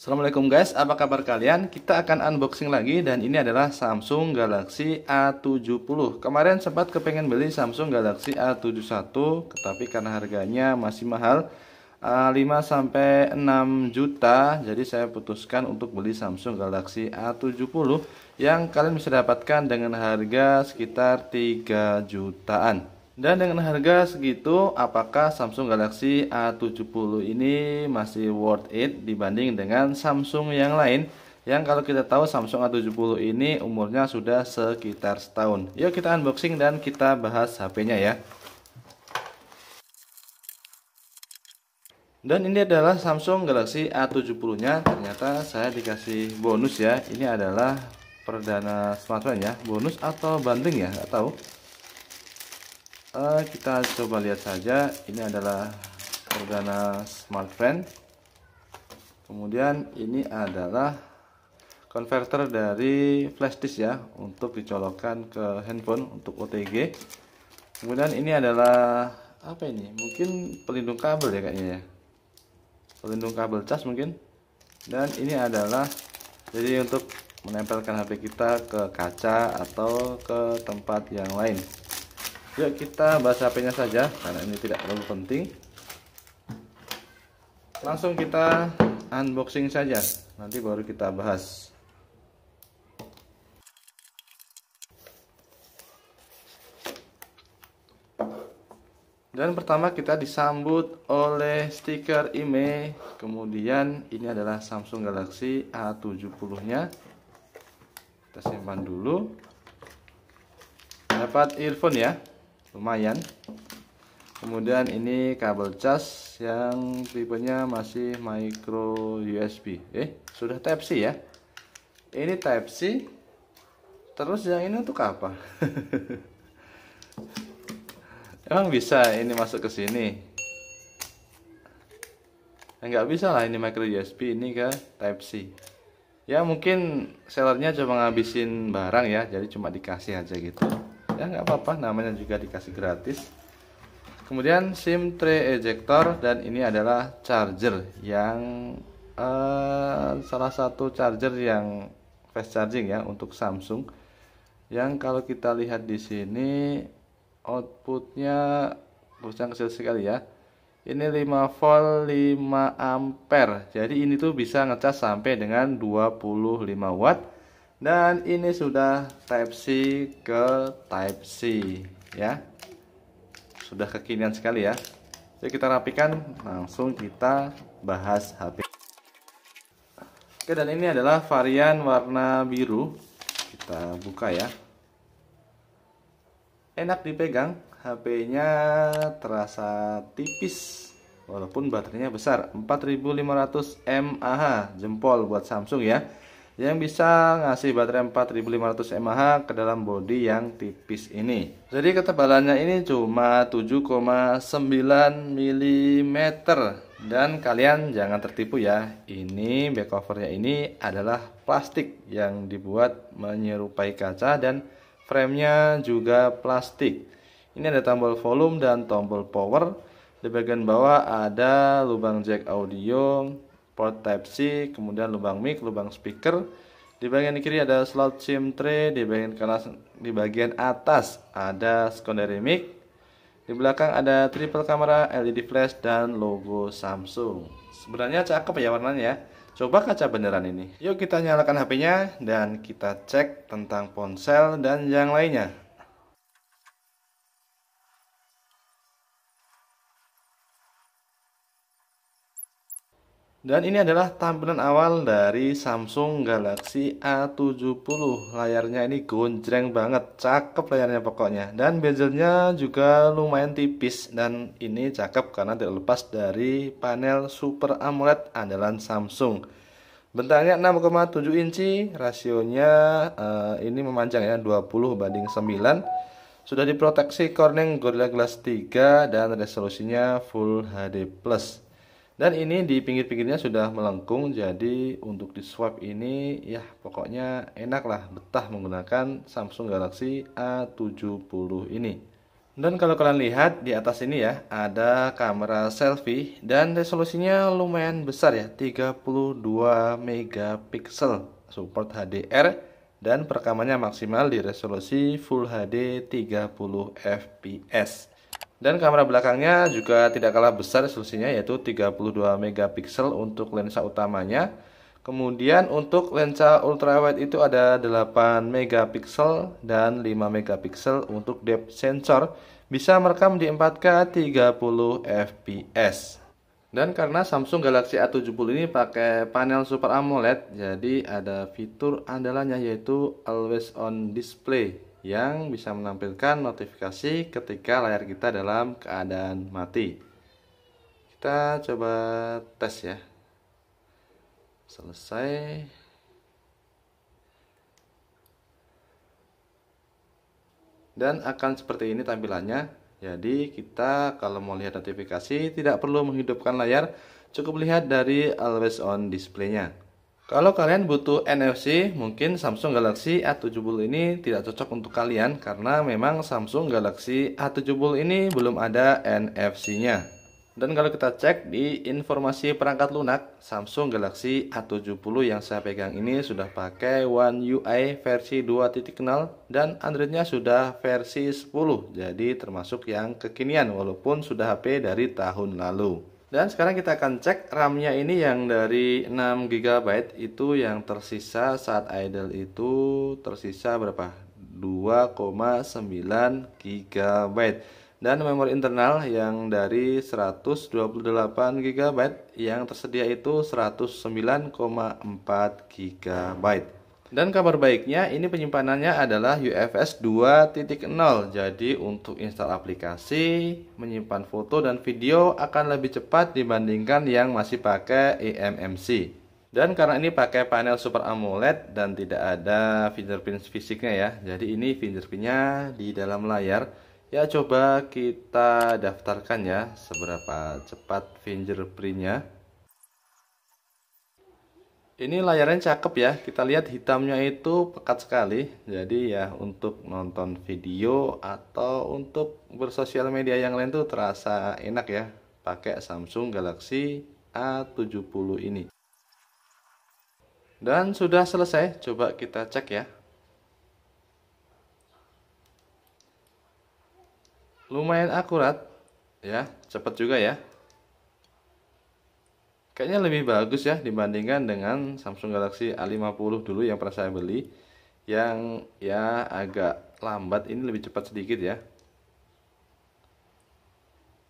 Assalamualaikum guys, apa kabar kalian? Kita akan unboxing lagi dan ini adalah Samsung Galaxy A70. Kemarin sempat kepengen beli Samsung Galaxy A71, tetapi karena harganya masih mahal, 5-6 juta, jadi saya putuskan untuk beli Samsung Galaxy A70 yang kalian bisa dapatkan dengan harga sekitar 3 jutaan. Dan dengan harga segitu, apakah Samsung Galaxy A70 ini masih worth it dibanding dengan Samsung yang lain? Yang kalau kita tahu Samsung A70 ini umurnya sudah sekitar setahun. Yuk kita unboxing dan kita bahas HP-nya ya. Dan ini adalah Samsung Galaxy A70-nya. Ternyata saya dikasih bonus ya. Ini adalah perdana smartphone ya. Bonus atau bundling ya, nggak tahu. Kita coba lihat saja. Ini adalah perdana smartphone. Kemudian ini adalah converter dari flash disk ya, untuk dicolokkan ke handphone untuk OTG. Kemudian ini adalah apa ini? Mungkin pelindung kabel ya kayaknya ya. Pelindung kabel cas mungkin. Dan ini adalah jadi untuk menempelkan HP kita ke kaca atau ke tempat yang lain. Yuk kita bahas HP-nya saja karena ini tidak terlalu penting. Langsung kita unboxing saja, nanti baru kita bahas. Dan pertama kita disambut oleh stiker IMEI. Kemudian ini adalah Samsung Galaxy A70-nya. Kita simpan dulu. Dapat earphone ya, lumayan. Kemudian ini kabel cas yang tipenya masih micro USB. Sudah Type C ya. Ini Type C. Terus yang ini untuk apa? Emang bisa ini masuk ke sini? Nggak bisa lah, ini micro USB, ini ke Type C. Ya mungkin sellernya cuma ngabisin barang ya, jadi cuma dikasih aja gitu. Ya nggak apa-apa, namanya juga dikasih gratis. Kemudian SIM tray ejector, dan ini adalah charger yang salah satu charger yang fast charging ya untuk Samsung. Yang kalau kita lihat di sini outputnya yang kecil sekali ya. Ini 5 volt 5 ampere. Jadi ini tuh bisa ngecas sampai dengan 25 watt. Dan ini sudah Type C ke Type C ya. Sudah kekinian sekali ya. Jadi kita rapikan, langsung kita bahas HP. Oke, dan ini adalah varian warna biru. Kita buka ya. Enak dipegang, HP-nya terasa tipis walaupun baterainya besar, 4500 mAh, jempol buat Samsung ya, yang bisa ngasih baterai 4500 mAh ke dalam bodi yang tipis ini. Jadi ketebalannya ini cuma 7,9 mm. Dan kalian jangan tertipu ya, ini back covernya ini adalah plastik yang dibuat menyerupai kaca, dan framenya juga plastik. Ini ada tombol volume dan tombol power. Di bagian bawah ada lubang jack audio, port Type C, kemudian lubang mic, lubang speaker. Di bagian kiri ada slot SIM tray, di bagian kanan, di bagian atas ada secondary mic. Di belakang ada triple kamera, LED flash, dan logo Samsung. Sebenarnya cakep ya warnanya ya. Coba kaca beneran ini. Yuk kita nyalakan HP-nya dan kita cek tentang ponsel dan yang lainnya. Dan ini adalah tampilan awal dari Samsung Galaxy A70. Layarnya ini gonjreng banget, cakep layarnya pokoknya. Dan bezelnya juga lumayan tipis, dan ini cakep karena tidak lepas dari panel Super AMOLED andalan Samsung. Bentangnya 6,7 inci, rasionya ini memanjang ya, 20:9. Sudah diproteksi Corning Gorilla Glass 3 dan resolusinya Full HD+. Dan ini di pinggir-pinggirnya sudah melengkung, jadi untuk di swipe ini ya pokoknya enak lah, betah menggunakan Samsung Galaxy A70 ini. Dan kalau kalian lihat di atas ini ya, ada kamera selfie dan resolusinya lumayan besar ya, 32 megapiksel, support HDR dan perekamannya maksimal di resolusi Full HD 30 fps. Dan kamera belakangnya juga tidak kalah besar resolusinya, yaitu 32 megapiksel untuk lensa utamanya. Kemudian untuk lensa ultrawide itu ada 8 megapiksel dan 5 megapiksel untuk depth sensor, bisa merekam di 4K 30 fps. Dan karena Samsung Galaxy A70 ini pakai panel Super AMOLED, jadi ada fitur andalannya yaitu Always On Display yang bisa menampilkan notifikasi ketika layar kita dalam keadaan mati. Kita coba tes ya. Selesai. Dan akan seperti ini tampilannya. Jadi kita kalau mau lihat notifikasi tidak perlu menghidupkan layar, cukup lihat dari Always On Display-nya. Kalau kalian butuh NFC, mungkin Samsung Galaxy A70 ini tidak cocok untuk kalian karena memang Samsung Galaxy A70 ini belum ada NFC-nya. Dan kalau kita cek di informasi perangkat lunak, Samsung Galaxy A70 yang saya pegang ini sudah pakai One UI versi 2.0 dan Android-nya sudah versi 10. Jadi termasuk yang kekinian walaupun sudah HP dari tahun lalu. Dan sekarang kita akan cek RAM-nya ini yang dari 6 GB itu yang tersisa saat idle itu tersisa berapa? 2,9 GB. Dan memori internal yang dari 128 GB yang tersedia itu 109,4 GB. Dan kabar baiknya ini penyimpanannya adalah UFS 2.0. Jadi untuk install aplikasi, menyimpan foto dan video akan lebih cepat dibandingkan yang masih pakai eMMC. Dan karena ini pakai panel Super AMOLED dan tidak ada fingerprint fisiknya ya. Jadi ini fingerprintnya di dalam layar. Ya coba kita daftarkan ya seberapa cepat fingerprintnya. Ini layarnya cakep ya, kita lihat hitamnya itu pekat sekali. Jadi ya untuk nonton video atau untuk bersosial media yang lain tuh terasa enak ya pakai Samsung Galaxy A70 ini. Dan sudah selesai, coba kita cek ya. Lumayan akurat ya, cepat juga ya. Kayaknya lebih bagus ya dibandingkan dengan Samsung Galaxy A50 dulu yang pernah saya beli, yang ya agak lambat. Ini lebih cepat sedikit ya.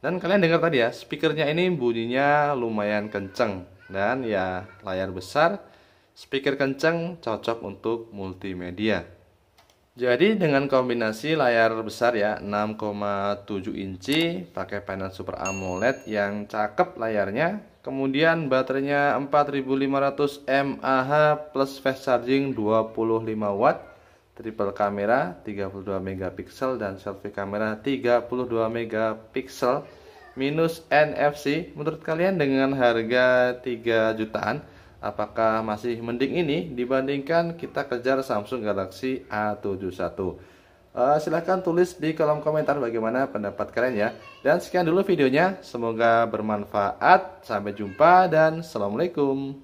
Dan kalian dengar tadi ya, speakernya ini bunyinya lumayan kenceng dan ya layar besar, speaker kenceng, cocok untuk multimedia. Jadi dengan kombinasi layar besar ya 6,7 inci, pakai panel Super AMOLED yang cakep layarnya, kemudian baterainya 4500 mAh plus fast charging 25 watt, triple kamera 32 megapiksel dan selfie kamera 32 megapiksel minus NFC. Menurut kalian dengan harga 3 jutaan apakah masih mending ini dibandingkan kita kejar Samsung Galaxy A71? Silahkan tulis di kolom komentar bagaimana pendapat kalian ya. Dan sekian dulu videonya, semoga bermanfaat. Sampai jumpa dan assalamualaikum.